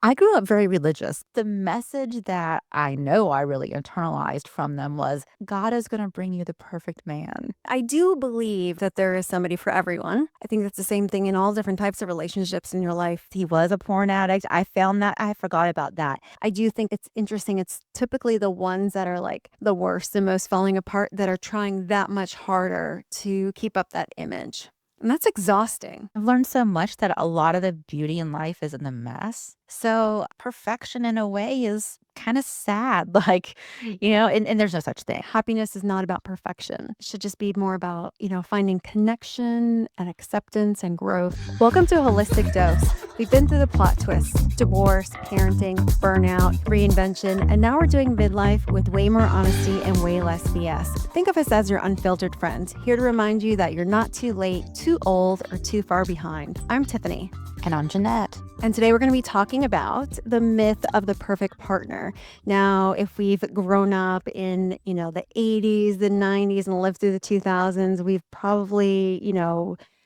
I grew up very religious. The message that I know I really internalized from them was God is going to bring you the perfect man. I do believe that there is somebody for everyone. I think that's the same thing in all different types of relationships in your life. He was a porn addict. I found that. I forgot about that. I do think it's interesting. It's typically the ones that are like the worst and most falling apart that are trying that much harder to keep up that image. And that's exhausting. I've learned so much that a lot of the beauty in life is in the mess. So perfection in a way is kind of sad. And there's no such thing. Happiness is not about perfection. It should just be more about, finding connection and acceptance and growth. Welcome to a Holistic Dose. We've been through the plot twists, divorce, parenting, burnout, reinvention, and now we're doing midlife with way more honesty and way less BS. Think of us as your unfiltered friend, here to remind you that you're not too late, too old, or too far behind. I'm Tiffany. And I'm Jeanette. And today we're going to be talking about the myth of the perfect partner. Now, if we've grown up in, the 80s, the 90s, and lived through the 2000s, we've probably,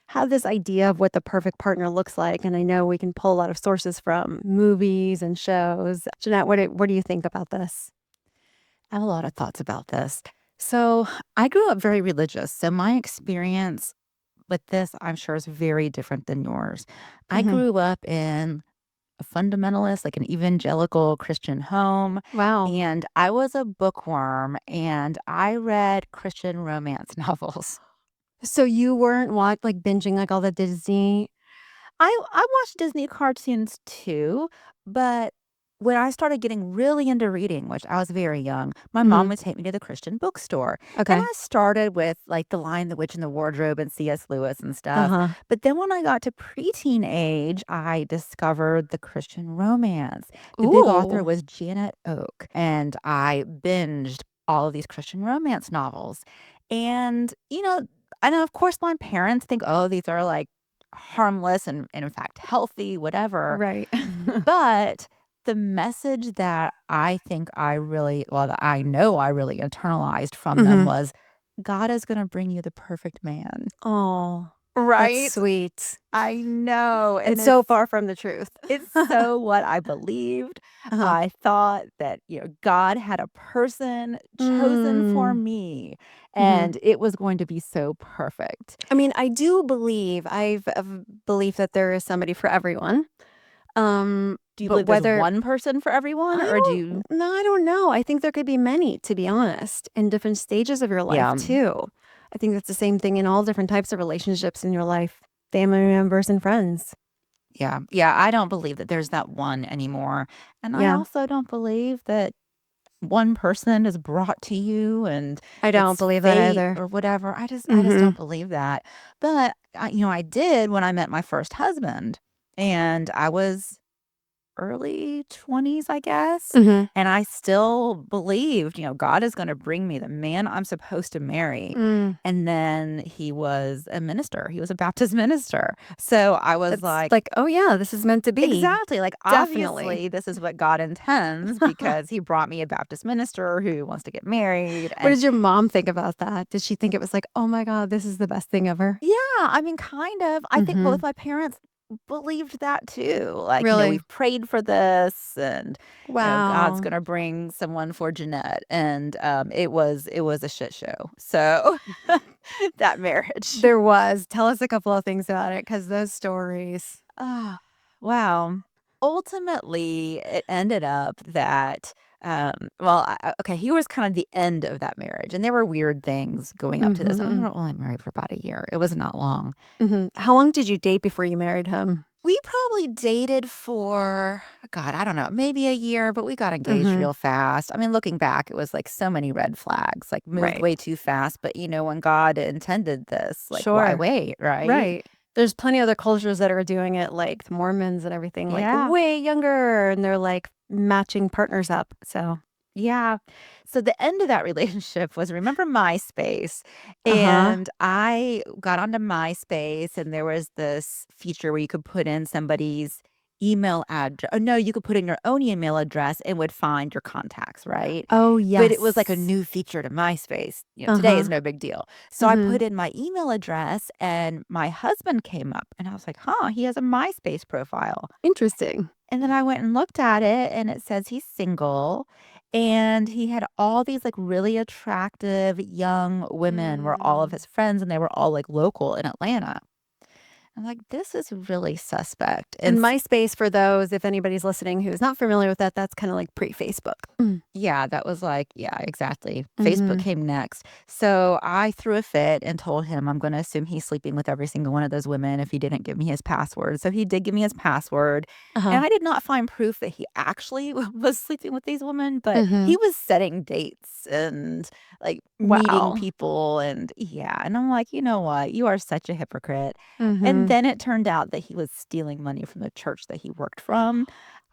had this idea of what the perfect partner looks like. And I know we can pull a lot of sources from movies and shows. Jeanette, what do you think about this? I have a lot of thoughts about this. So I grew up very religious. So my experience with this, I'm sure, is very different than yours. I Mhm. grew up in a fundamentalist, like an evangelical Christian home. Wow. And I was a bookworm and I read Christian romance novels. So you weren't binging like all the Disney. I watched Disney cartoons too, but when I started getting really into reading, which I was very young, my mom Mhm. would take me to the Christian bookstore. And Okay. I started with like The Lion, the Witch, and the Wardrobe and C.S. Lewis and stuff. Uh-huh. But then when I got to preteen age, I discovered the Christian romance. The big author Ooh. was Janet Oak, and I binged all of these Christian romance novels. And, I know, of course, my parents think, oh, these are like harmless and in fact healthy, whatever. Right. But the message that that I know I really internalized from them Mhm. was God is going to bring you the perfect man. Oh, that's Right? sweet. I know. And It's so far from the truth. it's so what I believed. Uh-huh. I thought that, God had a person chosen for Mm. me Mhm. and it was going to be so perfect. I mean, I do believe I've belief that there is somebody for everyone. Do you But believe there's whether one person for everyone I or do don't you? no, I don't know. I think there could be many, to be honest, in different stages of your life Yeah. too. I think that's the same thing in all different types of relationships in your life, family members and friends. Yeah. Yeah, I don't believe that there's that one anymore, and I Yeah, also don't believe that one person is brought to you and I don't it's believe that fate either. or whatever. I just don't Mhm. believe that. But I did when I met my first husband, and I was early 20s, I guess. Mhm. And I still believed, God is going to bring me the man I'm supposed to marry. Mm. And then he was a minister. He was a Baptist minister. So I was It's like, like, "Oh, yeah, this is meant to be." exactly. Like, Definitely. obviously, this is what God intends because he brought me a Baptist minister who wants to get married. What And did your mom think about that? Did she think it was like, "Oh my god, this is the best thing ever?" yeah, I mean, kind of. I think both Mhm. my parents believed that too. Like, Really? we've prayed for this and, God's Wow. going to bring someone for Jeanette. And it was a shit show. So that marriage. There was. Tell us a couple of things about it, because those stories. Ah, wow. Ultimately, it ended up that, okay, he was kind of the end of that marriage, and there were weird things going up to this. We Mhm, were only married for about a year. It was not long. mhm. How long did you date before you married him? We probably dated for, God, I don't know, maybe a year, but we got engaged Mhm. real fast. I mean, looking back, it was like so many red flags, like moved Right. way too fast. But when God intended this, like, why Sure. wait, right? Right. There's plenty other cultures that are doing it, like the Mormons and everything, like, Yeah. way younger, and they're, like, matching partners up, so Yeah. So the end of that relationship was, remember MySpace? Uh-huh. And I got onto MySpace and there was this feature where you could put in somebody's email address. Oh, no, you could put in your own email address and would find your contacts, right? Oh, But it was like a yes. new feature to MySpace. Today is Uh-huh. no big deal. So I Mhm. put in my email address and my husband came up and I was like, huh, he has a MySpace profile. Interesting. And then I went and looked at it and it says he's single and he had all these like really attractive young women were all of Mm. his friends and they were all like local in Atlanta. I'm like, this is really suspect. And MySpace, for those, if anybody's listening who's not familiar with that, that's kinda like pre-Facebook. Yeah, that was like yeah, exactly. Facebook Mhm. came next. So I threw a fit and told him I'm gonna assume he's sleeping with every single one of those women if he didn't give me his password. So he did give me his password, Uh-huh. and I did not find proof that he actually was sleeping with these women, but he Mhm. was setting dates and, like, meeting Wow. people and yeah, and I'm like, "You know what? You are such a hypocrite." And Mhm. then it turned out that he was stealing money from the church that he worked from.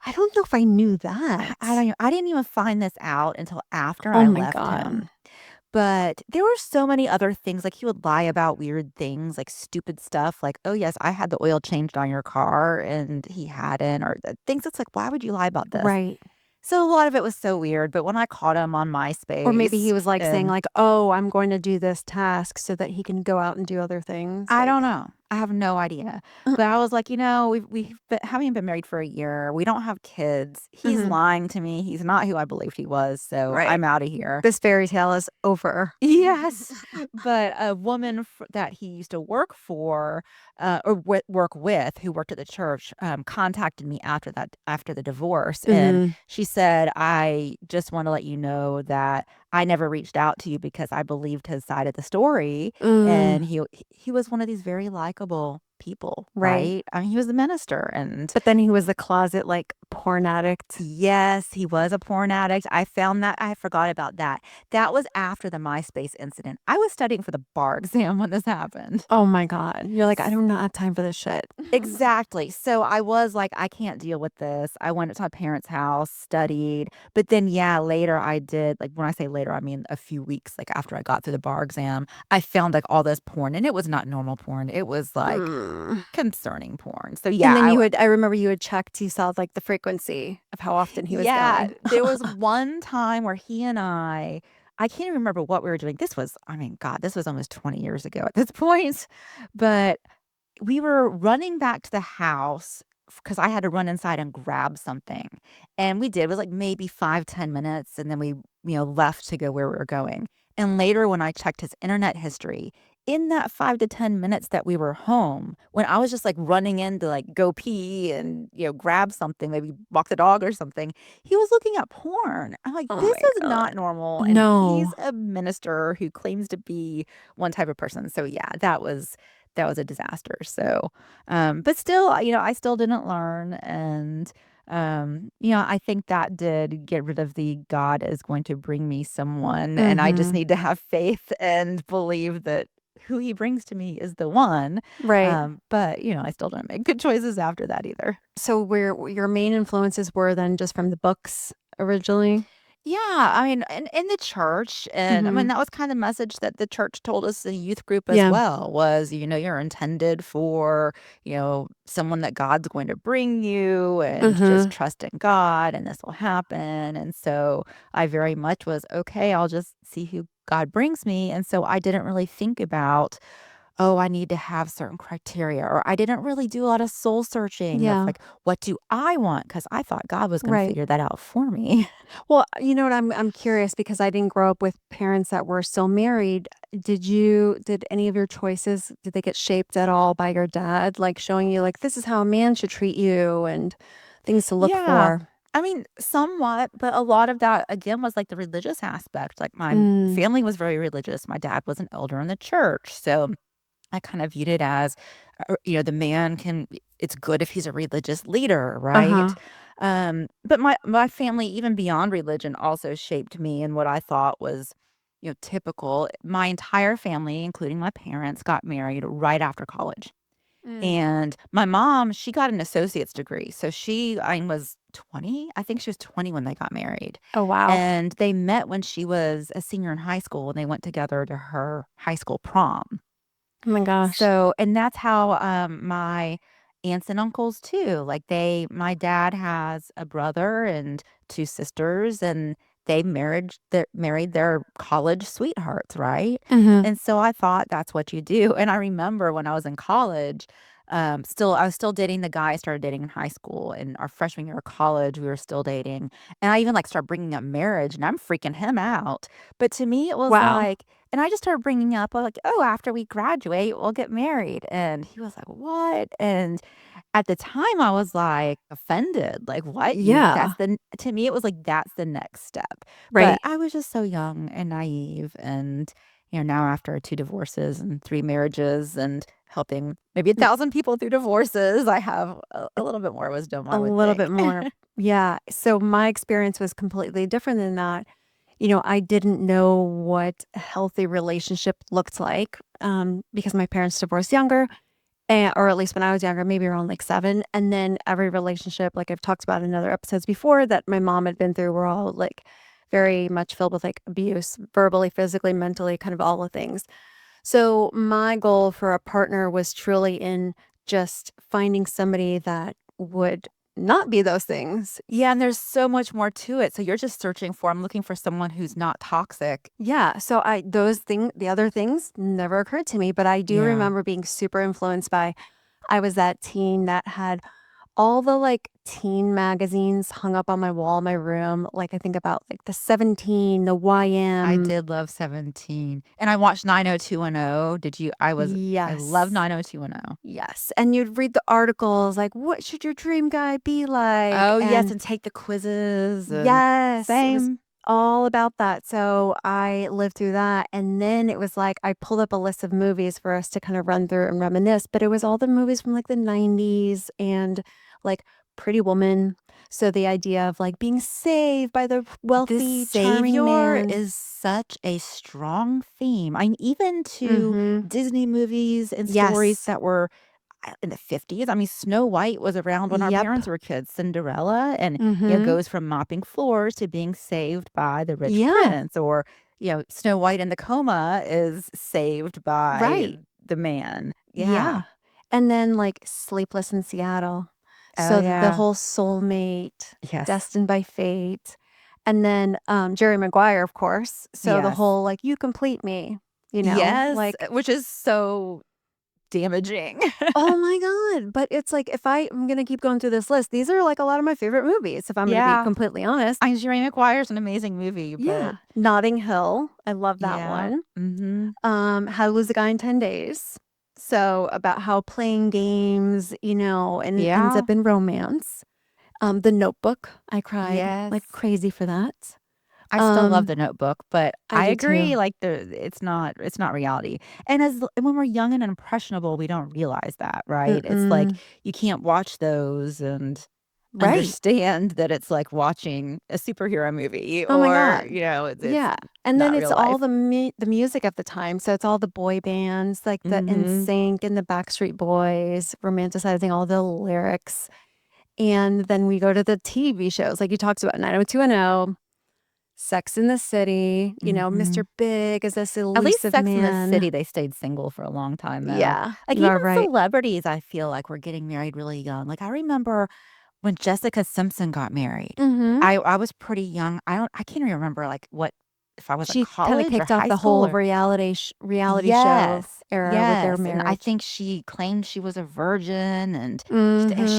I don't know if I knew I that. don't I didn't even find this out until after Oh I my left god. him, but there were so many other things, like, he would lie about weird things, like, stupid stuff, like, "Oh, yes, I had the oil changed on your car," and he hadn't, or the things that's like, "Why would you lie about this?" Right. So, a lot of it was so weird, but when I caught him on Or maybe MySpace he was, like, saying, and like, "Oh, I'm going to do this task so that he can go out and do other things," I don't like know. I have no idea. But I was like, we've been haven't been married for a year. We don't have kids. He's Mhm. lying to me. He's not who I believed he was, so Right. I'm out of here. This fairy tale is over. Yes, but a woman that he used to work for, or work with, who worked at the church, contacted me after the divorce, and Mhm. she said, "I just want to let you know that I never reached out to you because I believed his side of the story, Mm. and he was one of these very likable people, Right. right? I mean, he was a minister, and But then he was the closet, like, porn addict. yes, he was a porn addict. I found that I forgot about that. That was after the MySpace incident. I was studying for the bar exam when this happened. Oh my god. You're like, "I S do not have time for this shit." Exactly. So I was like, "I can't deal with this." I went to my parents' house, studied, but then, yeah, later I did like, when I say later, I mean a few weeks, like, after I got through the bar exam, I found, like, all this porn, and it was not normal porn. It was, like, Mm. concerning porn. So, And yeah, then I remember you had checked, you saw, like, the frequency of how often he was yeah, going. there was one time where he and I can't even remember what we were doing. This was I mean, God, this was almost 20 years ago at this point, but we were running back to the house because I had to run inside and grab something, and we did. It was, like, maybe 5, 10 minutes, and then we left to go where we were going, and later when I checked his internet history, in that 5 to 10 minutes that we were home, when I was just, like, running in to, like, go pee and, grab something, maybe walk the dog or something, he was looking at porn. I'm like, Oh "This my is not god. normal," and he's No. a minister who claims to be one type of person. So, yeah, that was a disaster. So, but still, I still didn't learn. And, I think that did get rid of the God is going to bring me someone. And I just Mhm. need to have faith and believe that who he brings to me is the one. Right. But, I still didn't make good choices after that either. So where your main influences were then just from the books originally? Yeah, I mean, in the church, and I mean, Mhm. that was kind of the message that the church told us in youth group as Yeah. well was, you're intended for, someone that God's going to bring you and just Mhm. trust in God and this will happen. And so I very much was okay, I'll just see who God brings me. And so I didn't really think about, oh, I need to have certain criteria, or I didn't really do a lot of soul searching of Yeah. like, what do I want? Because I thought God was going to Right. figure that out for me. Well, you know what, I'm curious because I didn't grow up with parents that were still married. Did any of your choices, did they get shaped at all by your dad, like, showing you, like, this is how a man should treat you and things to look Yeah. for? I mean, somewhat, but a lot of that again was like the religious aspect. Like my Mm. family was very religious. My dad was an elder in the church. So I kind of viewed it as, the man it's good if he's a religious leader, right? Uh-huh. But my family, even beyond religion, also shaped me in what I thought was, typical. My entire family, including my parents, got married right after college. Mm. And my mom, she got an associate's degree. So I was 20. I think she was 20 when they got married. Oh, wow. And they met when she was a senior in high school and they went together to her high school prom. Oh my gosh. So, and that's how my aunts and uncles too. Like my dad has a brother and 2 sisters, and they married their college sweethearts, right? Mhm. And so I thought that's what you do. And I remember when I was in college, I was still dating the guy I started dating in high school. In our freshman year of college, we were still dating, and I even like started bringing up marriage, and I'm freaking him out. But to me, it was Wow. like, and I just started bringing up like, oh, after we graduate, we'll get married, and he was like, what? And at the time, I was, like, offended, like, "What? You Yeah. that's the" to me, it was like, that's the next step, but Right. I was just so young and naive, and, now after 2 divorces and 3 marriages and helping maybe Mm, 1,000 people through divorces, I have a little bit more wisdom, a I would little bit think. more. Yeah. So my experience was completely different than that. I didn't know what a healthy relationship looked like, because my parents divorced younger, or at least when I was younger, maybe around like 7. And then every relationship, like I've talked about in other episodes before, that my mom had been through were all like very much filled with like abuse, verbally, physically, mentally, kind of all the things. So my goal for a partner was truly in just finding somebody that would not be those things. Yeah, and there's so much more to it, so you're just searching for I'm looking for someone who's not toxic. Yeah, so the other things never occurred to me, but I do Yeah. remember being super influenced by I was that teen that had all the, like, teen magazines hung up on my wall in my room, like, I think about, like, the 17, the I YM. did love 17, and I watched 90210. Did you I love Yes. 90210. Yes, and you'd read the articles, like, "What should your dream guy be like?" Oh, yes, And and take the quizzes and yes, it was same. all about that. So I lived through that. And then it was like I pulled up a list of movies for us to kind of run through and reminisce, but it was all the movies from like the 90s and like Pretty Woman. So the idea of like being saved by the This wealthy, charming savior man. is such a strong theme. I mean, even to Mm-hmm. Disney movies and stories Yes. that were in the 50s. I mean, Snow White was around when our Yep. parents were kids, Cinderella, and, Mm-hmm. goes from mopping floors to being saved by the rich Yeah. prince, or, Snow White in the coma is saved by Right. the man. Yeah. Yeah. And then, like, Sleepless in Seattle. Oh, So the yeah. whole soulmate, Yes. destined by fate. And then, Jerry Maguire, of course. So the Yes. whole, like, "You complete me," Yes, like, which is so damaging. "Oh my god." But it's like, if I am gonna keep going through this list, these are, like, a lot of my favorite movies, if I'm gonna be Yeah. completely honest. I mean, Jerry Maguire's an amazing movie, but Yeah. Notting Hill, I love that yeah. one. Mhm. How to Lose a Guy in 10 Days. So about how playing games, and ends Yeah. up in romance. The Notebook, I cried Yes. like crazy for that. I still love Um, The Notebook, but I I do agree, too. like, it's not reality, and when we're young and impressionable, we don't realize that, right? It's like, Mm-mm. you can't watch those and Right. understand that it's like watching a superhero movie Oh my or, god. it's Yeah, and then not it's real all life. the music of the time, so it's all the boy bands, like the Mhm. NSYNC and the Backstreet Boys, romanticizing all the lyrics, and then we go to the TV shows, like you talked about 90210, Sex in the City, Mr. Mhm. Big is this At least elusive Sex and the man. City, they stayed single for a long time, though. Yeah, Like, you even are right. celebrities, I feel like, were getting married really young. Like, I remember when Jessica Simpson got married, Mhm. I was pretty young. I can't even remember, like, what if I was in She kinda college or kicked off high the school whole or reality show Yes, era with their yes, and I marriage. think she claimed she was a virgin, and she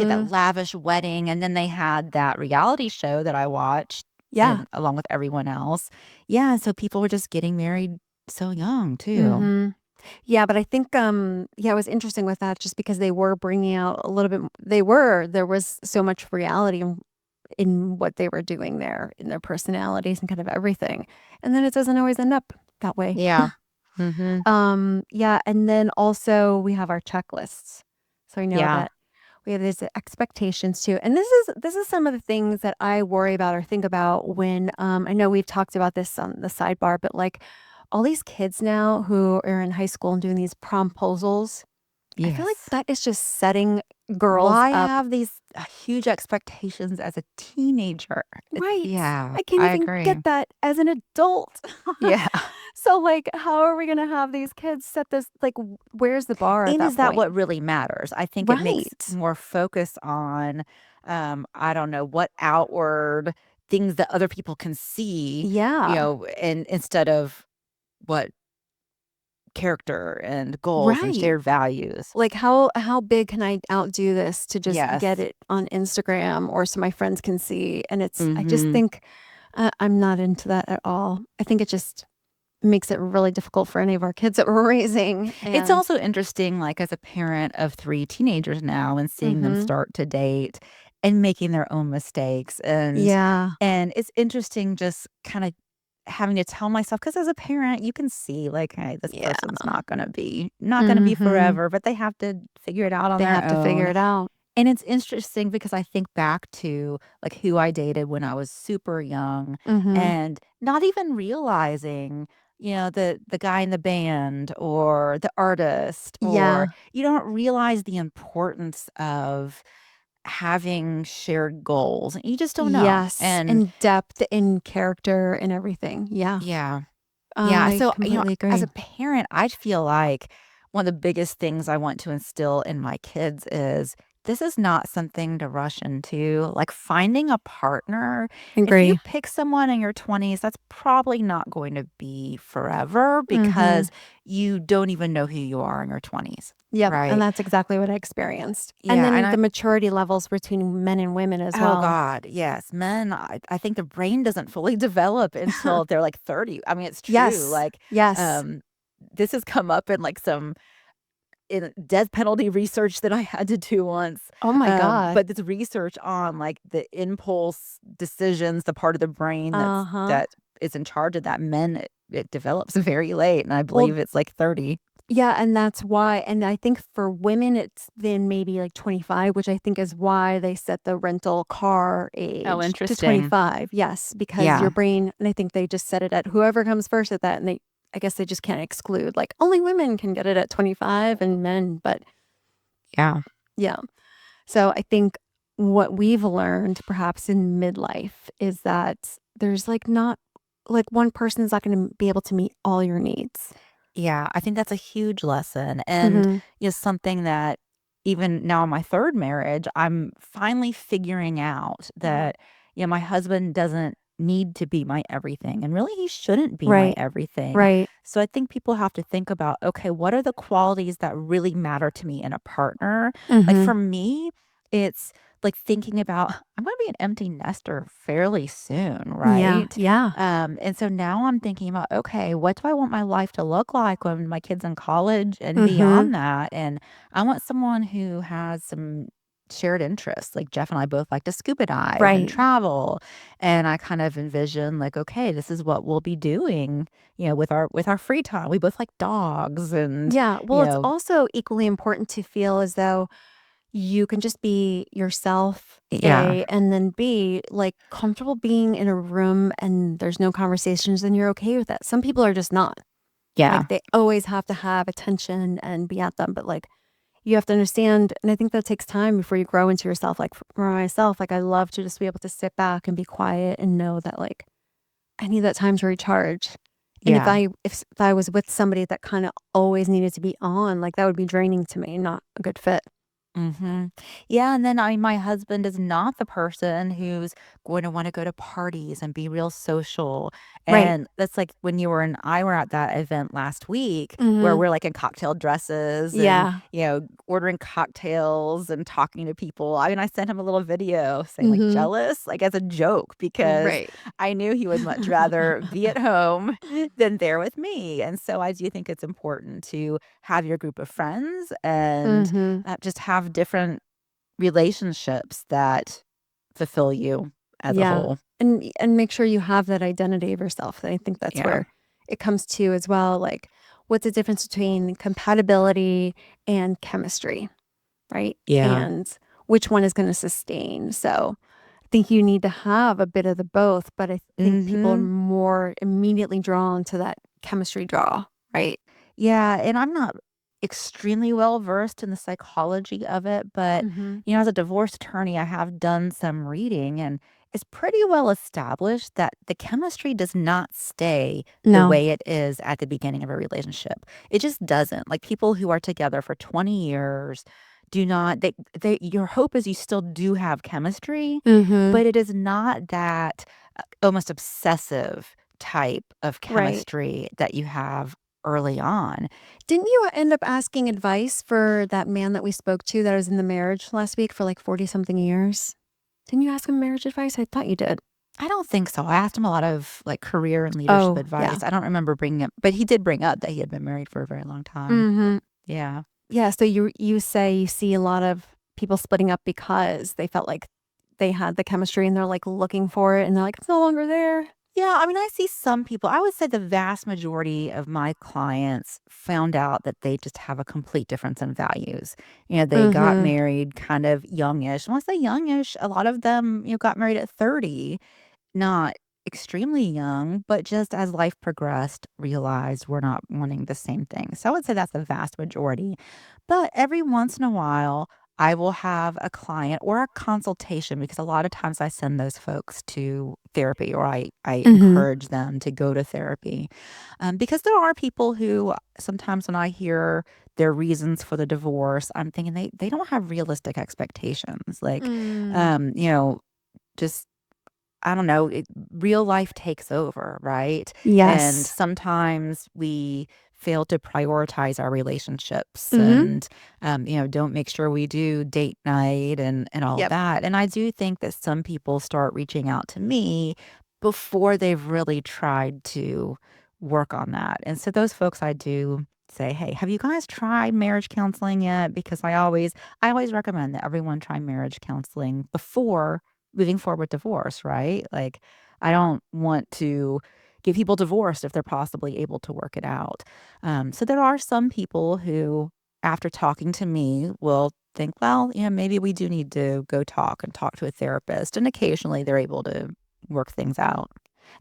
had that Mhm. lavish wedding, and then they had that reality show that I watched Yeah. and along with everyone else. Yeah, so people were just getting married so young too. Mhm. Yeah, but I think, yeah, it was interesting with that just because they were bringing out a little bit there was so much reality in what they were doing there, in their personalities and kind of everything, and then it doesn't always end up that way. Yeah. Mhm. Yeah, and then also we have our checklists. So I know Yeah. that we have these expectations too. And this is some of the things that I worry about or think about when I know we've talked about this on the sidebar, but like all these kids now who are in high school and doing these promposals, I feel like Yes. that is just setting girls Why up. have these, huge expectations as a teenager? Right. Yeah, I can't I even agree. get that as an adult. Yeah. So, like, how are we gonna have these kids set this like, where's the bar at And that is that point? what really matters? I think it makes Right. more focus on, I don't know, what outward things that other people can see, Yeah. and instead of what character and goals and Right. shared values. Like, how big can I outdo this to just get Yes. it on Instagram or so my friends can see? And I just Mhm. think, I'm not into that at all. I think it just makes it really difficult for any of our kids that we're raising, It's and also interesting, like, as a parent of 3 teenagers now and seeing them mhm. start to date and making their own mistakes, Yeah. and it's interesting just kinda having to tell myself because as a parent, you can see, like, "Hey, this Yeah. person's not gonna be Mhm. forever," but they have to figure it out on They their have to figure own. it out. And it's interesting because I think back to, like, who I dated when I was super young Mhm. and not even realizing, the guy in the band or the artist, or Yeah. you don't realize the importance of having shared goals. You just don't know. Yes, And and depth in character and everything. Yeah. yeah. Yeah, I so, completely as agree. a parent, I feel like one of the biggest things I want to instill in my kids is this is not something to rush into. Like finding a partner, if you Agree. pick someone in your 20s, that's probably not going to be forever Mhm. because you don't even know who you are in your 20s, Yep, and right? that's exactly what I experienced. And Yeah, and then the maturity levels between men and women as oh well. god, yes, men, I think the brain doesn't fully develop until they're like 30. I mean, it's true. Yes. Like, Yes. um, this has come up in like some in death penalty research that I had to do once, Oh my god. but this research on, like, the impulse decisions, the part of the brain Uh-huh. that is in charge of that, it develops very late, and I Well, believe it's, like, 30. yeah, and that's why, and I think for women, it's then maybe like 25, which I think is why they set the rental car Oh, age to interesting. 25. Yes, because your Yeah, brain, and I think they just set it at whoever comes first at that. And I guess they just can't exclude, like, only women can get it at 25 and men. But yeah, yeah. So I think what we've learned perhaps in midlife is that there's like not like one person's not going to be able to meet all your needs. yeah, I think that's a huge lesson, and, Hmm. something that even now in my 3rd marriage, I'm finally figuring out Hmm. that, my husband doesn't need to be my everything, and really he shouldn't be my Right. everything. Right. So I think people have to think about, okay, what are the qualities that really matter to me in a partner? Like Hmm. for me, it's like thinking about I'm going to be an empty nester fairly soon, Yeah, right? yeah. And so now I'm thinking about, okay, what do I want my life to look like when my kid's in college and Mhm. beyond that? And I want someone who has some shared interests. Like Jeff and I both like to scuba dive and Right. travel. And I kind of envision like, okay, this is what we'll be doing, with our free time. We both like dogs and, Yeah, you well, it's know, also equally important to feel as though you can just be yourself, yeah. A, and then B, like, comfortable being in a room and there's no conversations and you're okay with that. Some people are just not. Yeah. Like, they always have to have attention and be at them, but, like, you have to understand, and I think that takes time before you grow into yourself. Like, for myself, like, I love to just be able to sit back and be quiet and know that, like, I need that time to recharge. And Yeah. if I was with somebody that kinda always needed to be on, like, that would be draining to me, not a good fit. Mhm. Yeah, and then my husband is not the person who's going to wanna go to parties and be real social, Right. and that's like when you were and I were at that event last week where Mhm. we're, like, in cocktail dresses and, Yeah. ordering cocktails and talking to people. I mean, I sent him a little video saying, like, Mhm. "Jealous?" Like, as a joke because Right. I knew he would much rather be at home than there with me, and so I do think it's important to have your group of friends and Mhm. just have different relationships that fulfill you as a Yeah. whole. And make sure you have that identity of yourself. And I think that's Yeah. where it comes to as well, like, what's the difference between compatibility and chemistry, right? Yeah. And which one is gonna sustain. So I think you need to have a bit of the both, but I think people are Mhm. more immediately drawn to that chemistry draw, right? Yeah, and I'm not extremely well versed in the psychology of it, but, Mhm. as a divorce attorney, I have done some reading, and it's pretty well established that the chemistry does not stay the No. way it is at the beginning of a relationship. It just doesn't. Like people who are together for 20 years do not they your hope is you still do have chemistry, Mhm. but it is not that almost obsessive type of Right. chemistry that you have early on. Didn't you end up asking advice for that man that we spoke to that was in the marriage last week for like 40 something years? Didn't you ask him marriage advice? I thought you did. I don't think so. I asked him a lot of like career and leadership Oh, yeah. advice. I don't remember bringing up, but he did bring up that he had been married for a very long time. Mhm. Yeah. Yeah, so you say you see a lot of people splitting up because they felt like they had the chemistry and they're like looking for it and they're like, it's no longer there. Yeah, I mean, I see some people I would say the vast majority of my clients found out that they just have a complete difference in values. They got Mhm. married kind of youngish. When I say youngish, a lot of them, got married at 30, not extremely young, but just as life progressed, realized we're not wanting the same thing. So I would say that's the vast majority. But every once in a while, I will have a client or a consultation because a lot of times I send those folks to therapy or I Mhm. encourage them to go to therapy. Because there are people who sometimes when I hear their reasons for the divorce, I'm thinking they don't have realistic expectations. Like, Mm. um, you know, just I don't know, real life takes over, right? And Yes. sometimes we fail to prioritize our relationships Mhm. and, don't make sure we do date night and all of Yep. that. And I do think that some people start reaching out to me before they've really tried to work on that. And so those folks I do say, "Hey, have you guys tried marriage counseling yet?" Because I always recommend that everyone try marriage counseling before moving forward with divorce, right? Like, I don't want to get people divorced if they're possibly able to work it out. So there are some people who, after talking to me, will think, well, maybe we do need to go talk and talk to a therapist. And occasionally they're able to work things out.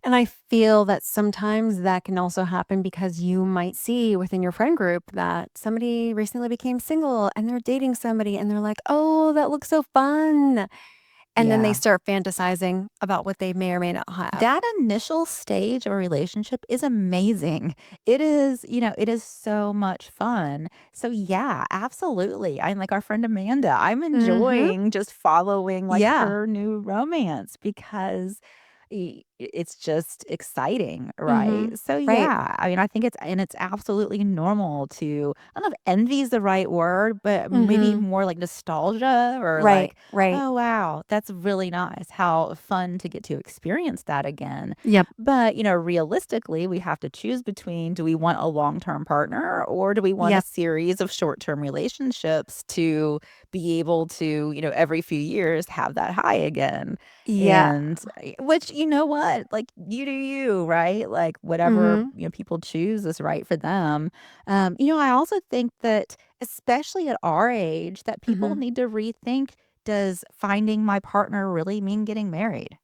And I feel that sometimes that can also happen because you might see within your friend group that somebody recently became single and they're dating somebody and they're like, "Oh, that looks so fun." And then they Yeah. start fantasizing about what they may or may not have. That initial stage of a relationship is amazing. It is so much fun. So yeah, absolutely. I'm like our friend Amanda. I'm Mhm. enjoying just following like Yeah. her new romance because it's just exciting, right? Mhm. So Right. yeah, I mean, I think it's absolutely normal to I don't know if envy is the right word, but maybe Mhm. more like nostalgia or Right. like Right. oh, wow. That's really nice. How fun to get to experience that again. Yep. But, realistically, we have to choose between do we want a long term partner or do we want a Yep. series of short term relationships to be able to, every few years have that high again? Yeah. And which, you know what? Like, you do you, right? Like, whatever, Mhm. people choose is right for them. I also think that especially at our age, that people Mhm. need to rethink, does finding my partner really mean getting married?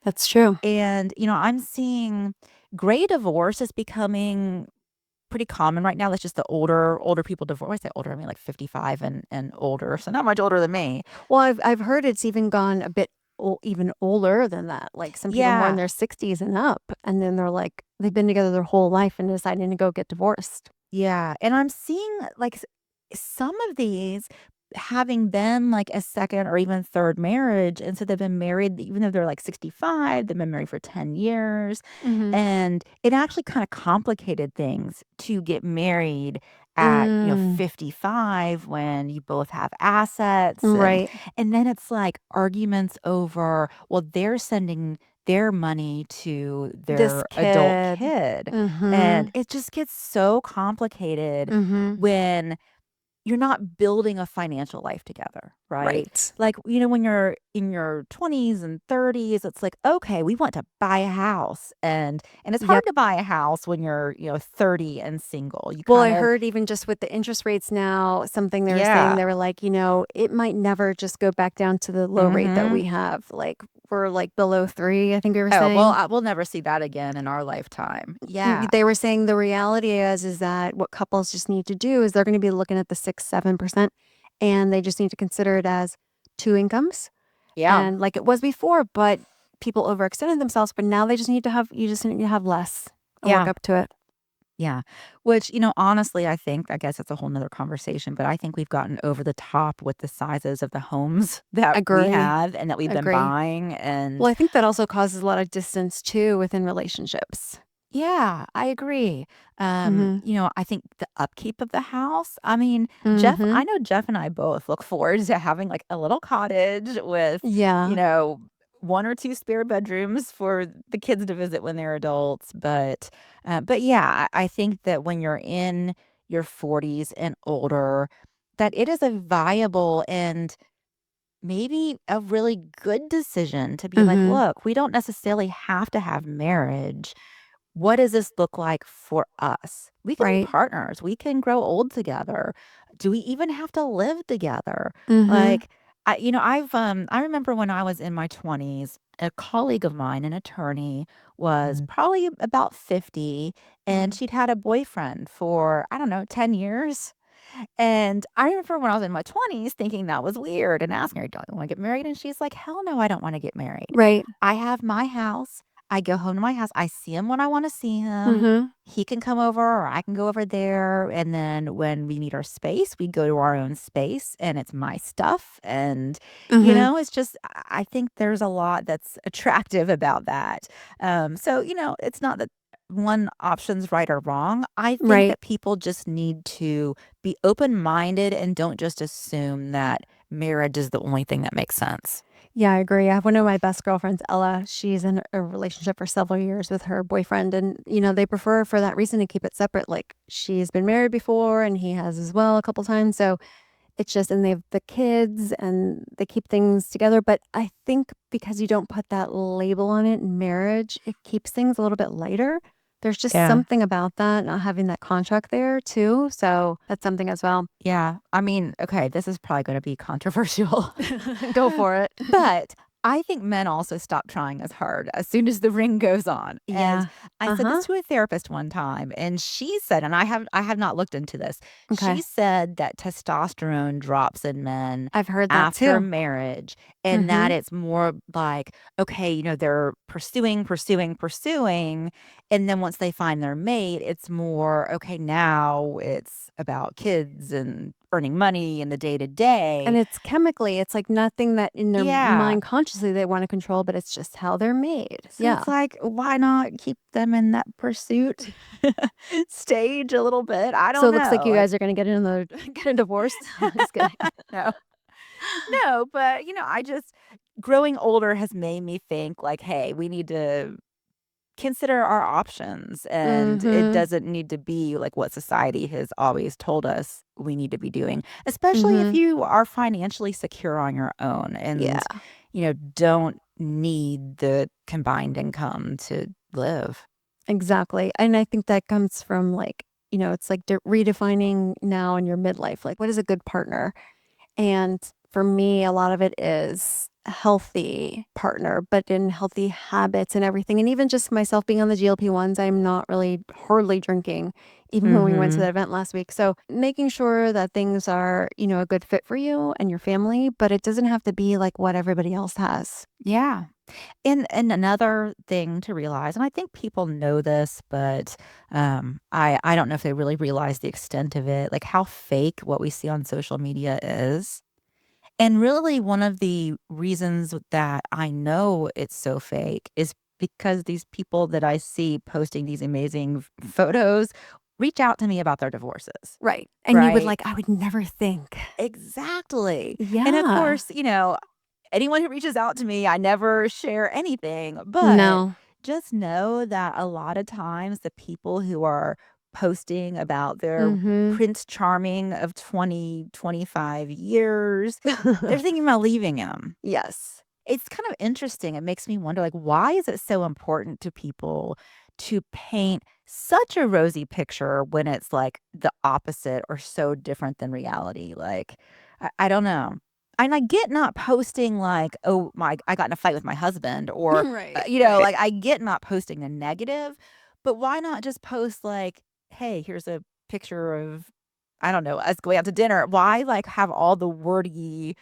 That's true. And, I'm seeing gray divorce is becoming pretty common right now. That's just the older people divorce. I say older, I mean like 55 and older. So not much older than me. Well, I've heard it's even gone a bit even older than that. Like some people more in Yeah. their 60s and up, and then they're like they've been together their whole life and deciding to go get divorced. Yeah, and I'm seeing, like, some of these having been, like, a 2nd or even 3rd marriage, and so they've been married even though they're, like, 65, they've been married for 10 years, Mhm. and it actually kinda complicated things to get married at, Mm. 55 when you both have assets, and Right. and then it's, like, arguments over, well, they're sending their money to This their adult kid. kid. And Mhm. it just gets so complicated Mhm. when you're not building a financial life together, right? Right. Like, when you're in your 20s and 30s, it's like, okay, we want to buy a house. And it's hard Yep. to buy a house when you're, 30 and single. You Well, kind I of heard even just with the interest rates now, something they were saying, yeah. they were like, it might never just go back down to the low rate that Mhm. we have. Like we're like below 3, I think we were Oh, well, saying. we'll never see that again in our lifetime. Yeah. They were saying the reality is that what couples just need to do is they're going to be looking at the 6, 7%, and they just need to consider it as two incomes Yeah. and like it was before, but people overextended themselves, but now you just need to have less and work Yeah. up to it. Yeah. Which, honestly, I guess it's a whole nother conversation, but I think we've gotten over the top with the sizes of the homes that we Agree. have and that we've been Agree. buying. Well, And I think that also causes a lot of distance too within relationships. yeah, I agree. Mhm. I think the upkeep of the house, I mean, I Mhm. know Jeff and I both look forward to having like a little cottage with, you Yeah. know, one or two spare bedrooms for the kids to visit when they're adults. But yeah, I think that when you're in your 40s and older, that it is a viable and maybe a really good decision to be like, Mhm. look, we don't necessarily have to have marriage. What does this look like for us? We can be Right. partners. We can grow old together. Do we even have to live together? Mhm. Like, I remember when I was in my 20s, a colleague of mine, an attorney, was probably about 50, and Mhm. she'd had a boyfriend for, I don't know, 10 years. And I remember when I was in my 20s thinking that was weird and asking her, "Don't you wanna get married?" And she's like, "Hell no, I don't wanna get married. Right. I have my house. I go home to my house. I see him when I wanna see him. Mhm. He can come over or I can go over there, and then when we need our space, we go to our own space, and it's my stuff." And, Mhm. it's just I think there's a lot that's attractive about that. It's not that one option's right or wrong. I think Right. that people just need to be open-minded and don't just assume that marriage is the only thing that makes sense. Yeah, I agree. I have one of my best girlfriends, Ella. She's in a relationship for several years with her boyfriend, and they prefer for that reason to keep it separate. Like she's been married before, and he has as well a couple times. So it's just, and they have the kids, and they keep things together. But I think because you don't put that label on it in marriage, it keeps things a little bit lighter. There's just Yeah. something about that, not having that contract there too. So that's something as well. Yeah. I mean, okay, this is probably gonna be controversial. Go for it. But I think men also stop trying as hard as soon as the ring goes on. And Yeah. I Uh said this huh. to a therapist one time, and she said, and I have not looked into this. Okay. She said that testosterone drops in men I've heard that after too. marriage, and that Mhm. it's more like, okay, they're pursuing, pursuing, pursuing. And then once they find their mate, it's more, okay, now it's about kids and earning money and the day to And day. it's chemically, it's like nothing that in their Yeah. mind consciously they wanna control, but it's just how they're made. So Yeah. it's like, why not keep them in that pursuit stage a little bit? I So don't it looks like know. you Like, guys are gonna get another get a divorce. Just kidding. no, no, but I just growing older has made me think like, hey, we need to consider our options, and it Mhm. doesn't need to be like what society has always told us we need to be doing, especially if Mhm. you are financially secure on your own and, Yeah, don't need the combined income to live. exactly. And I think that comes from, like, it's like redefining now in your midlife, like, what is a good partner? And for me, a lot of it is a healthy partner, but in healthy habits and everything. And even just myself being on the GLP-1s, I'm not really hardly drinking, even when we went to Mhm. that event last week. So making sure that things are, a good fit for you and your family, but it doesn't have to be like what everybody else has. Yeah. And another thing to realize, and I think people know this, but I don't know if they really realize the extent of it, like how fake what we see on social media is. And really, one of the reasons that I know it's so fake is because these people that I see posting these amazing photos reach out to me about their divorces, Right. And you would right? like, I would never think. Exactly. And of Yeah. course, anyone who reaches out to me, I never share anything, but No. just know that a lot of times the people who are posting about their Mm-hmm. Prince Charming of 20, 25 years, they're thinking about leaving him. Yes. It's kind of interesting. It makes me wonder, like, why is it so important to people to paint such a rosy picture when it's like the opposite or so different than reality? Like, I don't know. And I get not posting like, oh my, I got in a fight with my husband, or, Right. Right. like I get not posting the negative, but why not just post like, hey, here's a picture of, I don't know, us going out to dinner. Why like have all the wordy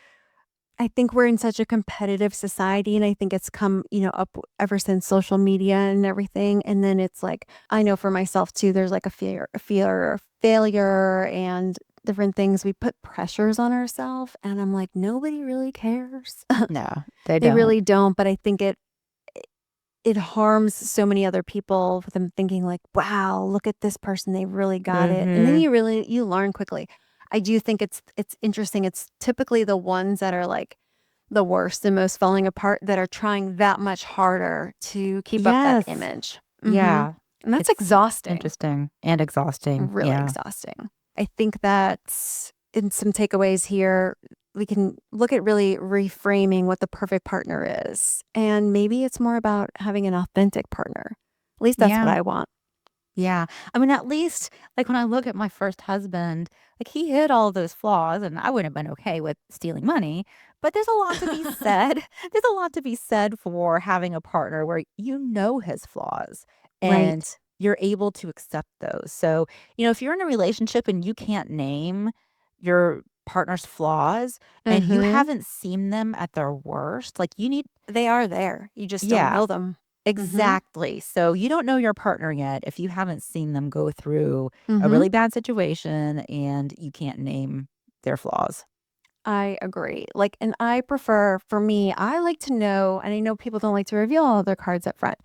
I think we're in such a competitive society, and I think it's come, up ever since social media and everything. And then it's like, I know for myself too, there's like a fear of failure and different things. We put pressures on ourselves, and I'm like, nobody really cares. No, they They don't. really don't. But I think it harms so many other people with them thinking like, wow, look at this person. They really got it. And then Mhm. you learn quickly. I do think it's interesting. It's typically the ones that are like the worst and most falling apart that are trying that much harder to keep up that Yes. image. Yeah. And that's It's exhausting, interesting and exhausting. really Yeah. exhausting. I think that's in some takeaways here. We can look at really reframing what the perfect partner is. And maybe it's more about having an authentic partner. At least that's what Yeah. I want. Yeah. I mean, at least, like, when I look at my first husband, like, he hid all those flaws, and I wouldn't have been okay with stealing money, but there's a lot to be said. There's a lot to be said for having a partner where you know his flaws and Right. you're able to accept those. So, if you're in a relationship and you can't name your partner's flaws and you Mm-hmm. haven't seen them at their worst, like, you need They are there. You just don't yeah. know them. Mm-hmm. Exactly. So you don't know your partner yet if you haven't seen them go through a Mm-hmm. really bad situation and you can't name their flaws. I agree. Like, and I prefer, for me, I like to know, and I know people don't like to reveal all their cards up front,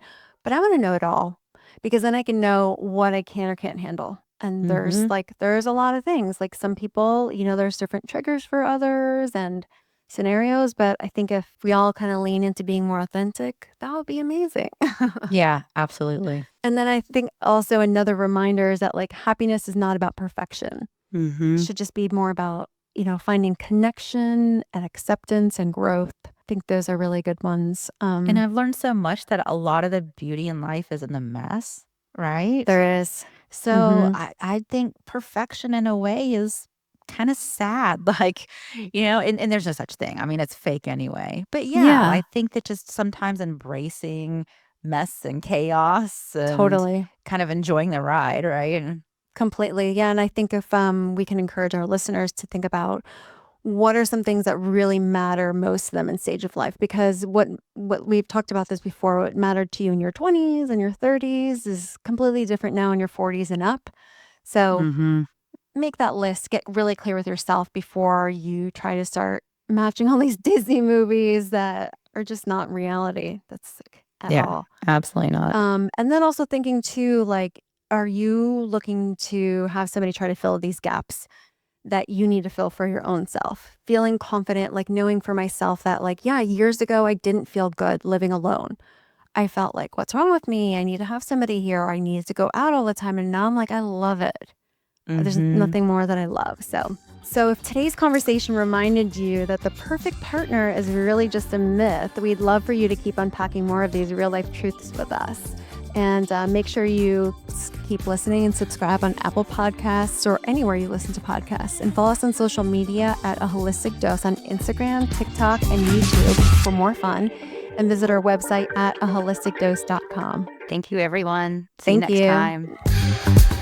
but I want to know it all because then I can know what I can or can't handle. And Mhm. there's a lot of things. Like some people, there's different triggers for others and scenarios, but I think if we all kind of lean into being more authentic, that would be amazing. Yeah, absolutely. And then I think also another reminder is that like happiness is not about perfection. It Mhm. should just be more about, finding connection and acceptance and growth. I think those are really good ones. And I've learned so much that a lot of the beauty in life is in the mess, right? There is. So Mm-hmm. I think perfection in a way is kind of sad. Like, and there's no such thing. I mean, it's fake anyway. But yeah, I Yeah, think that just sometimes embracing mess and chaos and totally. kind of enjoying the ride, right? And Completely. Yeah. And I think if we can encourage our listeners to think about what are some things that really matter most to them in stage of life, because what we've talked about this before, what mattered to you in your 20s and your 30s is completely different now in your 40s and up. So mhm. make that list, get really clear with yourself before you try to start matching all these Disney movies that are just not reality. That's like at Yeah, all. absolutely not. And then also thinking too, like, are you looking to have somebody try to fill these gaps that you need to fill for your own self? Feeling confident, like knowing for myself that, like, yeah, years ago, I didn't feel good living alone. I felt like, what's wrong with me? I need to have somebody here. Or I needed to go out all the time. And now I'm like, I love it. There's Mhm. nothing more that I love. So if today's conversation reminded you that the perfect partner is really just a myth, we'd love for you to keep unpacking more of these real life truths with us. And make sure you keep listening and subscribe on Apple Podcasts or anywhere you listen to podcasts. And follow us on social media at A Holistic Dose on Instagram, TikTok, and YouTube for more fun. And visit our website at aholisticdose.com. Thank you, everyone. See you Thank next you. time.